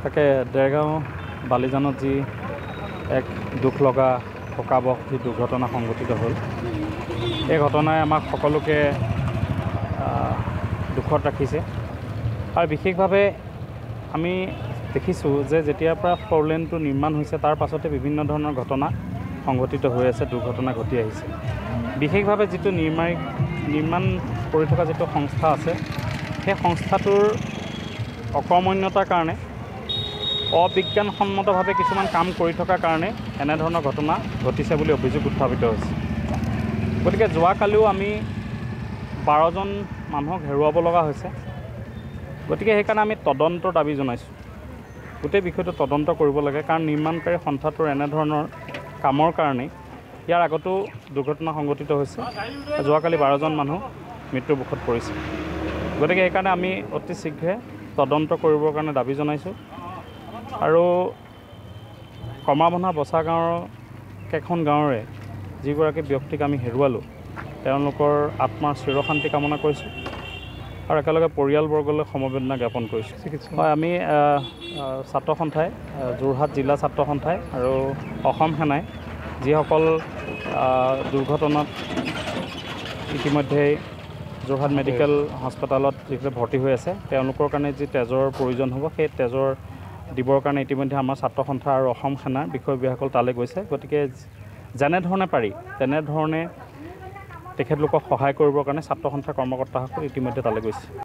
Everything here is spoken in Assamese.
তাকে দেৰগাঁও বালিজানত যি এক দুখ লগা শোকাবহ যি দুৰ্ঘটনা সংঘটিত হ'ল, এই ঘটনাই আমাক সকলোকে দুখত ৰাখিছে। আৰু বিশেষভাৱে আমি দেখিছোঁ যে যেতিয়াৰ পৰা ফ'ৰলেনটো নিৰ্মাণ হৈছে তাৰ পাছতে বিভিন্ন ধৰণৰ ঘটনা সংঘটিত হৈ আছে, দুৰ্ঘটনা ঘটি আহিছে। বিশেষভাৱে যিটো নিৰ্মাণ কৰি থকা যিটো সংস্থা আছে, সেই সংস্থাটোৰ অকৰ্মণ্যতাৰ কাৰণে, অবিজ্ঞানসন্মতভাৱে কিছুমান কাম কৰি থকাৰ কাৰণে এনেধৰণৰ ঘটনা ঘটিছে বুলি অভিযোগ উত্থাপিত হৈছে। গতিকে যোৱাকালিও আমি 12জন মানুহক হেৰুৱাব লগা হৈছে। গতিকে সেইকাৰণে আমি তদন্তৰ দাবী জনাইছোঁ। গোটেই বিষয়টো তদন্ত কৰিব লাগে, কাৰণ নিৰ্মাণকাৰী সন্থাটোৰ এনেধৰণৰ কামৰ কাৰণেই ইয়াৰ আগতো দুৰ্ঘটনা সংঘটিত হৈছে। যোৱাকালি 12জন মানুহ মৃত্যুৰ মুখত পৰিছে। গতিকে সেইকাৰণে আমি অতি শীঘ্ৰে তদন্ত কৰিবৰ কাৰণে দাবী জনাইছোঁ। আৰু কমাৰবন্ধা বচা গাঁৱৰ কেইখন গাঁৱৰে যিগৰাকী ব্যক্তিক আমি হেৰুৱালোঁ, তেওঁলোকৰ আত্মাৰ চিৰশান্তি কামনা কৰিছোঁ আৰু একেলগে পৰিয়ালবৰ্গলৈ সমবেদনা জ্ঞাপন কৰিছোঁ। হয়, আমি ছাত্ৰ সন্থাই, যোৰহাট জিলা ছাত্ৰ সন্থাই আৰু অসম সেনাই যিসকল দুৰ্ঘটনাত ইতিমধ্যেই যোৰহাট মেডিকেল হস্পিটেলত যিসকলে ভৰ্তি হৈ আছে, তেওঁলোকৰ কাৰণে যি তেজৰ প্ৰয়োজন হ'ব, সেই তেজৰ দিবৰ কাৰণে ইতিমধ্যে আমাৰ ছাত্ৰ সন্থা আৰু অসম সেনাৰ বিষয়ববীয়াসকল তালৈ গৈছে। গতিকে যেনেধৰণে পাৰি তেনেধৰণে তেখেতলোকক সহায় কৰিবৰ কাৰণে ছাত্ৰ সন্থাৰ কৰ্মকৰ্তাসকল ইতিমধ্যে তালৈ গৈছে।